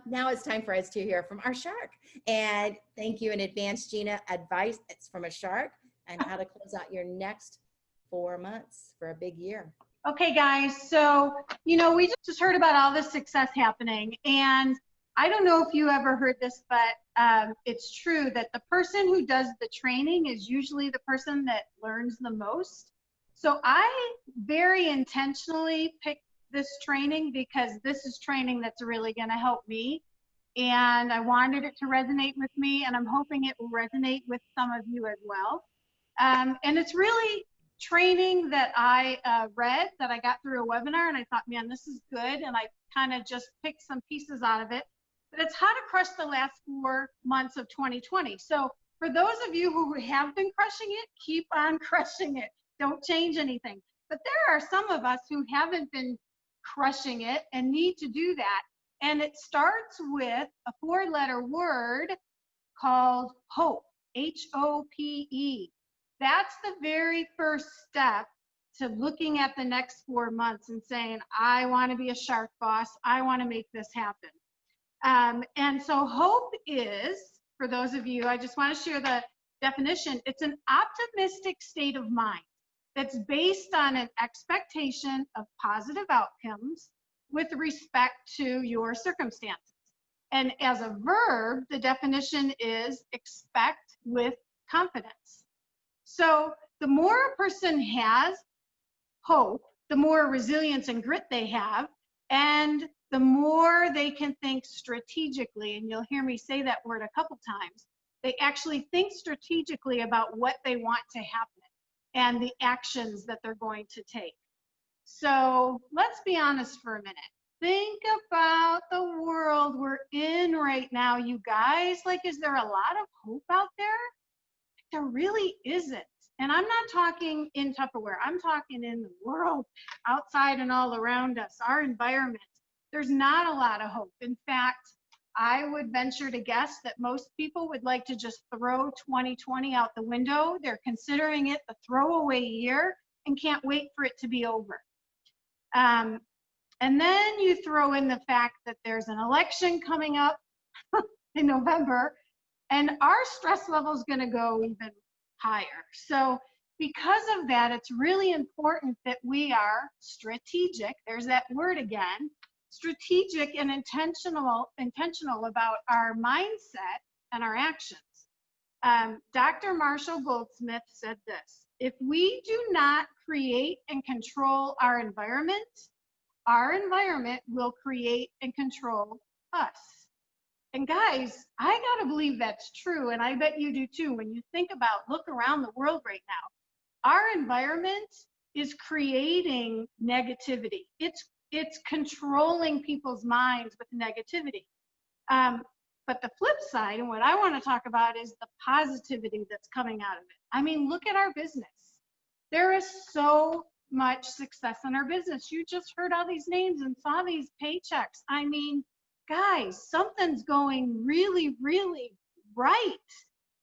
Now it's time for us to hear from our shark. And thank you in advance, Gina. Advice it's from a shark and how to close out your next 4 months for a big year. Okay, guys. So, we just heard about all this success happening. And I don't know if you ever heard this, but it's true that the person who does the training is usually the person that learns the most. So I very intentionally picked this training because this is training that's really going to help me. And I wanted it to resonate with me, and I'm hoping it will resonate with some of you as well. And it's really training that I read that I got through a webinar, and I thought, man, this is good. And I kind of just picked some pieces out of it. But it's how to crush the last 4 months of 2020. So for those of you who have been crushing it, keep on crushing it. Don't change anything. But there are some of us who haven't been crushing it and need to do that. And it starts with a 4-letter word called hope, H-O-P-E. That's the very first step to looking at the next 4 months and saying, I want to be a shark boss. I want to make this happen. And so hope is, for those of you, I just want to share the definition. It's an optimistic state of mind that's based on an expectation of positive outcomes with respect to your circumstances. And as a verb, the definition is expect with confidence. So the more a person has hope, the more resilience and grit they have, and the more they can think strategically. And you'll hear me say that word a couple times. They actually think strategically about what they want to happen and the actions that they're going to take. So let's be honest for a minute. Think about the world we're in right now, you guys. Like, is there a lot of hope out there? There really isn't. And I'm not talking in Tupperware. I'm talking in the world, outside and all around us, our environment. There's not a lot of hope. In fact, I would venture to guess that most people would like to just throw 2020 out the window. They're considering it the throwaway year and can't wait for it to be over. And then you throw in the fact that there's an election coming up in November, and our stress level is going to go even higher. So because of that, it's really important that we are strategic. There's that word again. Strategic and intentional about our mindset and our actions. Dr. Marshall Goldsmith said this: if we do not create and control our environment will create and control us. And guys, I gotta believe that's true, and I bet you do too. When you think about, look around the world right now, our environment is creating negativity. It's controlling people's minds with negativity. But the flip side, and what I want to talk about, is the positivity that's coming out of it. I mean, look at our business. There is so much success in our business. You just heard all these names and saw these paychecks. I mean, guys, something's going really, really right.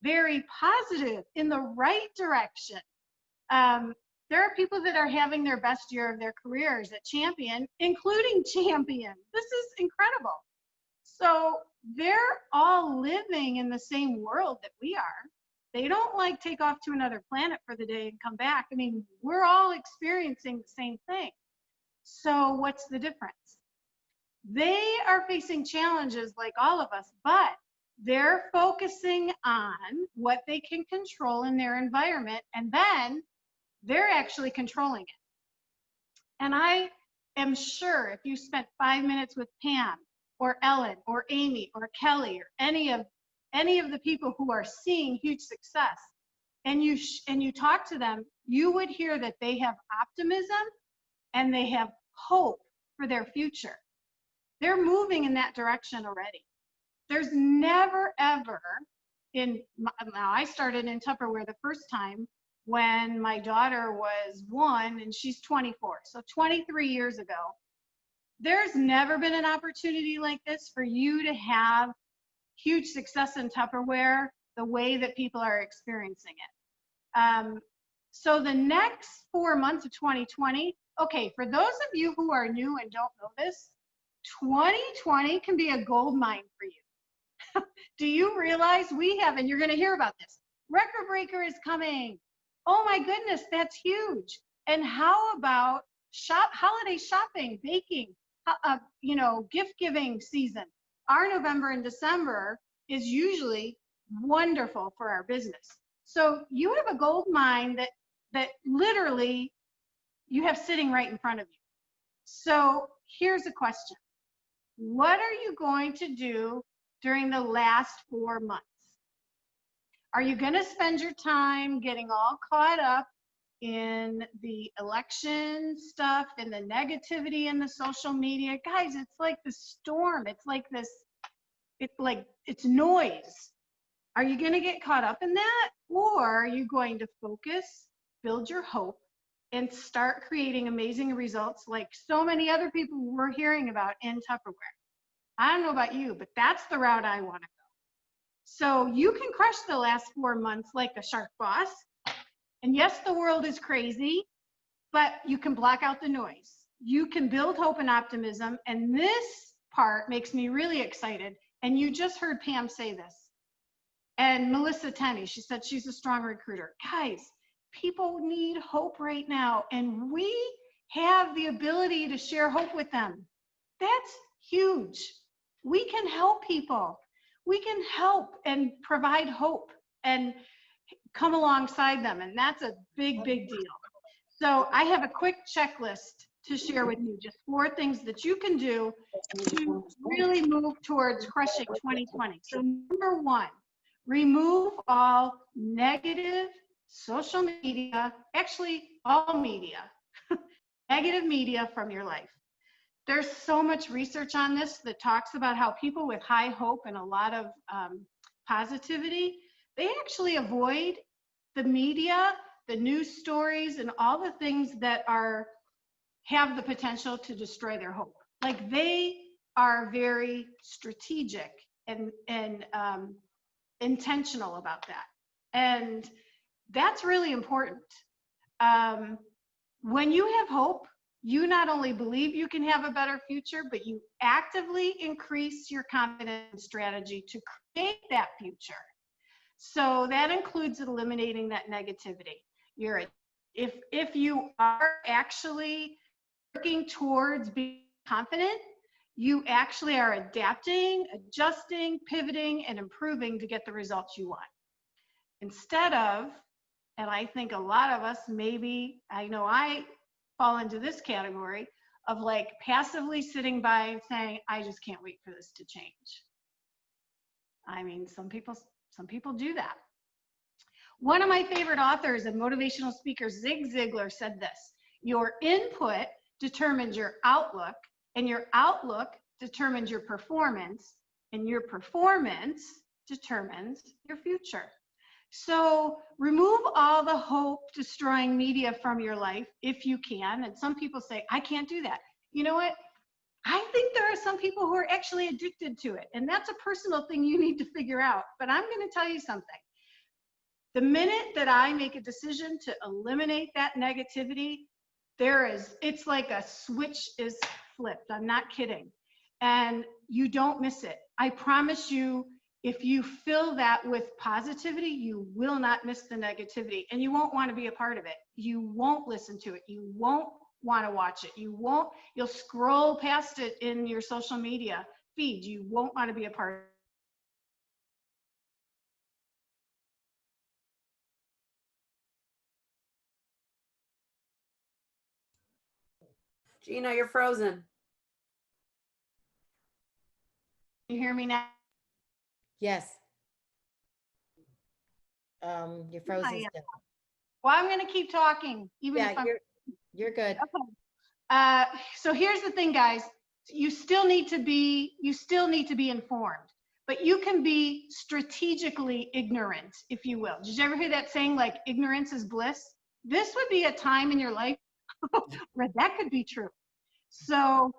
Very positive, in the right direction. There are people that are having their best year of their careers at Champion, including Champion. This is incredible. So they're all living in the same world that we are. They don't like take off to another planet for the day and come back. I mean, we're all experiencing the same thing. So what's the difference? They are facing challenges like all of us, but they're focusing on what they can control in their environment, and then they're actually controlling it. And I am sure if you spent 5 minutes with Pam or Ellen or Amy or Kelly or any of the people who are seeing huge success, and you talk to them, you would hear that they have optimism and they have hope for their future. They're moving in that direction already. There's never ever now I started in Tupperware the first time when my daughter was 1 and she's 24, so 23 years ago. There's never been an opportunity like this for you to have huge success in Tupperware the way that people are experiencing it. So the next 4 months of 2020, okay, for those of you who are new and don't know this, 2020 can be a gold mine for you. Do you realize we have, and you're going to hear about this, record breaker is coming. Oh my goodness, that's huge. And how about holiday shopping, baking, gift giving season? Our November and December is usually wonderful for our business. So you have a gold mine that literally you have sitting right in front of you. So here's a question. What are you going to do during the last 4 months? Are you going to spend your time getting all caught up in the election stuff and the negativity in the social media? Guys, it's like the storm. It's like this, it's noise. Are you going to get caught up in that? Or are you going to focus, build your hope, and start creating amazing results like so many other people we're hearing about in Tupperware? I don't know about you, but that's the route I want to go. So you can crush the last 4 months like a shark boss. And yes, the world is crazy, but you can block out the noise. You can build hope and optimism. And this part makes me really excited. And you just heard Pam say this. And Melissa Tenney, she said she's a strong recruiter. Guys, people need hope right now. And we have the ability to share hope with them. That's huge. We can help people. We can help and provide hope and come alongside them. And that's a big, big deal. So I have a quick checklist to share with you, just 4 things that you can do to really move towards crushing 2020. So number 1, remove all negative social media, actually all media, negative media from your life. There's so much research on this that talks about how people with high hope and a lot of positivity, they actually avoid the media, the news stories, and all the things that have the potential to destroy their hope. Like, they are very strategic and intentional about that. And that's really important. When you have hope, you not only believe you can have a better future, but you actively increase your confidence strategy to create that future. So that includes eliminating that negativity. If you are actually working towards being confident, you actually are adapting, adjusting, pivoting, and improving to get the results you want. Instead of, and I think a lot of us maybe, I know I fall into this category of like passively sitting by and saying, I just can't wait for this to change. I mean, some people do that. One of my favorite authors and motivational speakers, Zig Ziglar, said this: your input determines your outlook, and your outlook determines your performance, and your performance determines your future. So remove all the hope destroying media from your life if you can. And some people say, I can't do that. You know what? I think there are some people who are actually addicted to it. And that's a personal thing you need to figure out. But I'm going to tell you something. The minute that I make a decision to eliminate that negativity, it's like a switch is flipped. I'm not kidding. And you don't miss it. I promise you, if you fill that with positivity, you will not miss the negativity, and you won't want to be a part of it. You won't listen to it. You won't want to watch it. You'll scroll past it in your social media feed. You won't want to be a part of it. Gina, you're frozen. You hear me now? Yes. You're frozen still. Well, I'm going to keep talking. Yeah, you're good. Okay. So here's the thing, guys. You still need to be informed, but you can be strategically ignorant, if you will. Did you ever hear that saying, like, ignorance is bliss? This would be a time in your life where that could be true. So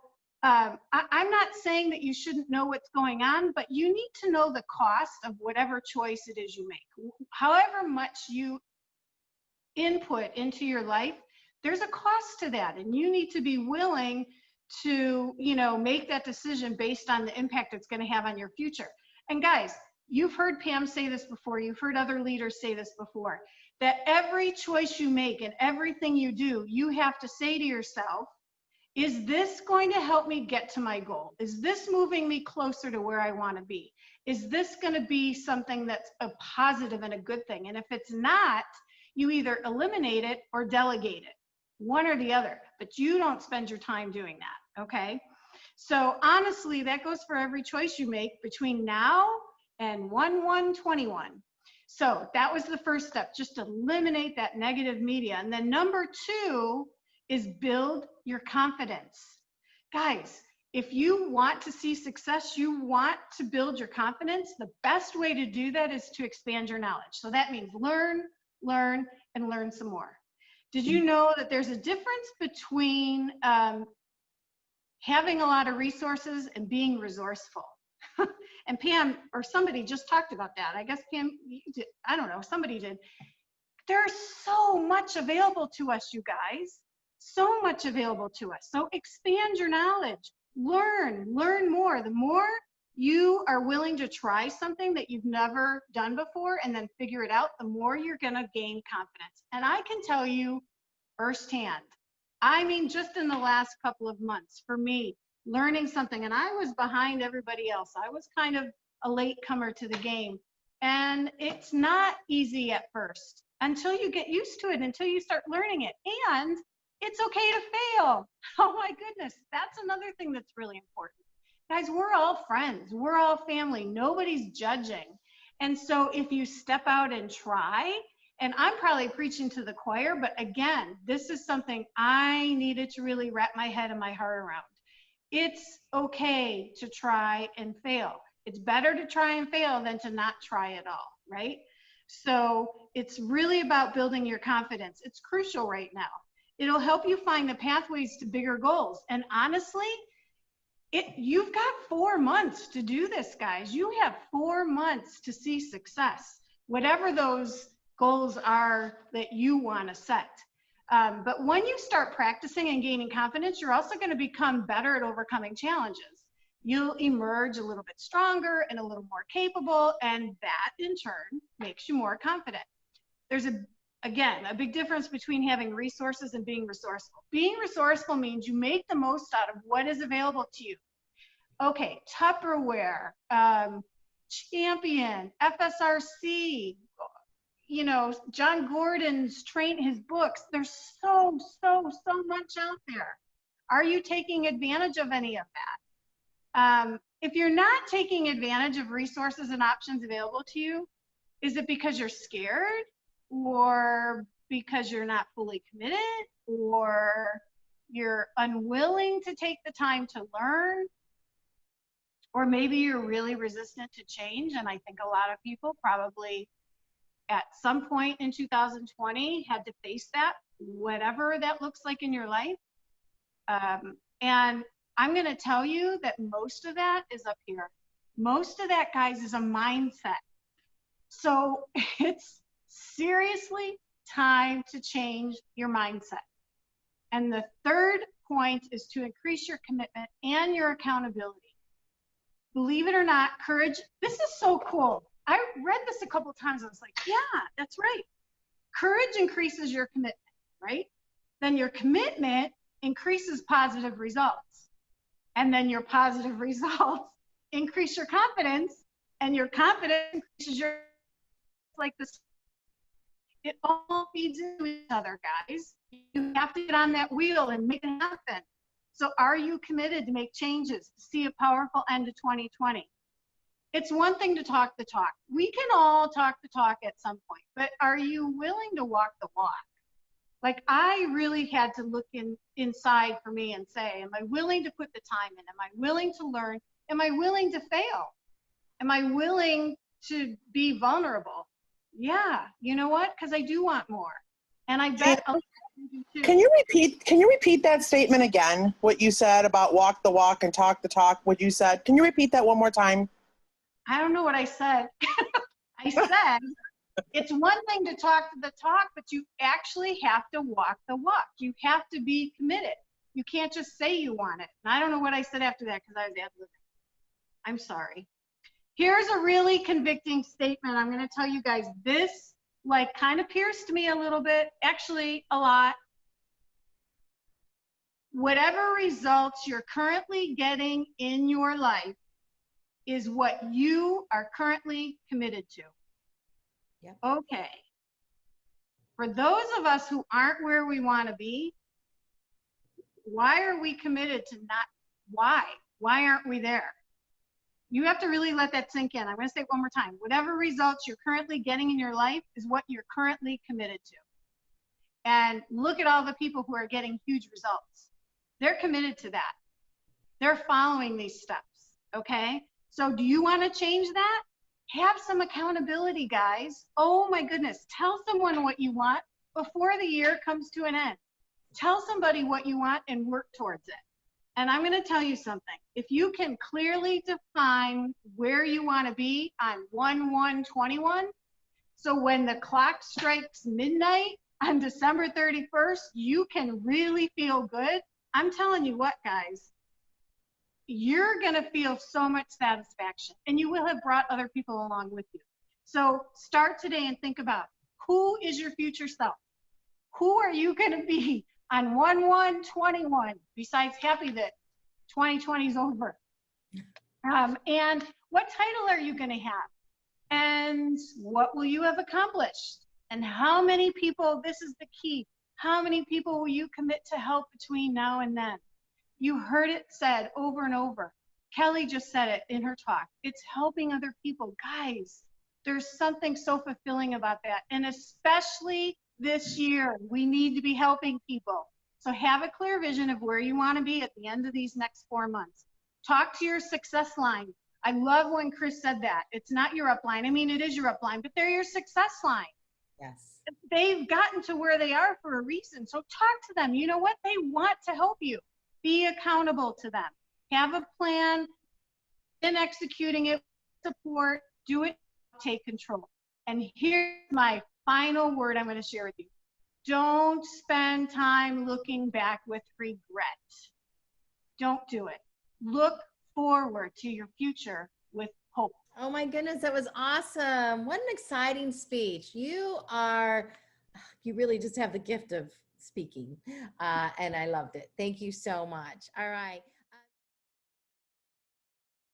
I'm not saying that you shouldn't know what's going on, but you need to know the cost of whatever choice it is you make. However much you input into your life, there's a cost to that, and you need to be willing to, make that decision based on the impact it's going to have on your future. And guys, you've heard Pam say this before. You've heard other leaders say this before, that every choice you make and everything you do, you have to say to yourself, is this going to help me get to my goal? Is this moving me closer to where I want to be? Is this going to be something that's a positive and a good thing? And if it's not, you either eliminate it or delegate it, one or the other, but you don't spend your time doing that, okay? So honestly, that goes for every choice you make between now and 1/1/21. So that was the first step, just eliminate that negative media. And then number 2 is build your confidence. Guys, if you want to see success, you want to build your confidence, the best way to do that is to expand your knowledge. So that means learn, and learn some more. Did you know that there's a difference between having a lot of resources and being resourceful? And Pam, or somebody just talked about that. I guess Pam, you did, I don't know, somebody did. There's so much available to us, you guys. So much available to us. So expand your knowledge. Learn more. The more you are willing to try something that you've never done before and then figure it out, the more you're going to gain confidence. And I can tell you firsthand, I mean, just in the last couple of months, for me, learning something, and I was behind everybody else. I was kind of a latecomer to the game. And it's not easy at first until you get used to it, until you start learning it. And it's okay to fail. Oh my goodness, that's another thing that's really important. Guys, we're all friends. We're all family. Nobody's judging. And so if you step out and try, and I'm probably preaching to the choir, but again, this is something I needed to really wrap my head and my heart around. It's okay to try and fail. It's better to try and fail than to not try at all, right? So it's really about building your confidence. It's crucial right now. It'll help you find the pathways to bigger goals. And honestly, you've got 4 months to do this, guys. You have 4 months to see success, whatever those goals are that you want to set. But when you start practicing and gaining confidence, you're also going to become better at overcoming challenges. You'll emerge a little bit stronger and a little more capable, and that in turn makes you more confident. There's again, a big difference between having resources and being resourceful. Being resourceful means you make the most out of what is available to you. Okay, Tupperware, Champion, FSRC, John Gordon's his books. There's so much out there. Are you taking advantage of any of that? If you're not taking advantage of resources and options available to you, is it because you're scared? Or because you're not fully committed, or you're unwilling to take the time to learn, or maybe you're really resistant to change? And I think a lot of people probably at some point in 2020 had to face that, whatever that looks like in your life. And I'm going to tell you that most of that is up here. Most of that, guys, is a mindset. So it's seriously time to change your mindset. And the third point is to increase your commitment and your accountability. Believe it or not, courage, this is so cool. I read this a couple of times. I was like, yeah, that's right. Courage increases your commitment, right? Then your commitment increases positive results. And then your positive results increase your confidence, and your confidence increases your, like this. It all feeds into each other, guys. You have to get on that wheel and make it happen. So are you committed to make changes to see a powerful end to 2020? It's one thing to talk the talk. We can all talk the talk at some point, but are you willing to walk the walk? Like, I really had to look inside for me and say, am I willing to put the time in? Am I willing to learn? Am I willing to fail? Am I willing to be vulnerable? Yeah, you know what? Because I do want more. And I bet a lot of you do too. Can you repeat that statement again? What you said about walk the walk and talk the talk, what you said. Can you repeat that one more time? I don't know what I said. I said, it's one thing to talk the talk, but you actually have to walk the walk. You have to be committed. You can't just say you want it. And I don't know what I said after that because I was ad-libbing. I'm sorry. Here's a really convicting statement. I'm going to tell you guys this, like, kind of pierced me a little bit, actually a lot. Whatever results you're currently getting in your life is what you are currently committed to. Yep. Okay. For those of us who aren't where we want to be, why are we committed to not, why? Why aren't we there? You have to really let that sink in. I'm going to say it one more time. Whatever results you're currently getting in your life is what you're currently committed to. And look at all the people who are getting huge results. They're committed to that. They're following these steps, okay? So do you want to change that? Have some accountability, guys. Oh my goodness. Tell someone what you want before the year comes to an end. Tell somebody what you want and work towards it. And I'm going to tell you something. If you can clearly define where you want to be on 1/1/21, so when the clock strikes midnight on December 31st, you can really feel good. I'm telling you what, guys, you're going to feel so much satisfaction, and you will have brought other people along with you. So start today and think about, who is your future self? Who are you going to be on 1/1/21, besides happy that 2020 is over? And what title are you going to have? And what will you have accomplished? And how many people, this is the key, how many people will you commit to help between now and then? You heard it said over and over. Kelly just said it in her talk. It's helping other people. Guys, there's something so fulfilling about that. And especially this year, we need to be helping people. So have a clear vision of where you want to be at the end of these next 4 months. Talk to your success line. I love when Chris said that. It's not your upline. I mean, it is your upline, but they're your success line. Yes. They've gotten to where they are for a reason. So talk to them. You know what? They want to help you. Be accountable to them. Have a plan, and executing it, support, do it, take control. And here's my final word I'm going to share with you. Don't spend time looking back with regret. Don't do it. Look forward to your future with hope. Oh my goodness, that was awesome. What an exciting speech. You really just have the gift of speaking. And I loved it. Thank you so much. All right.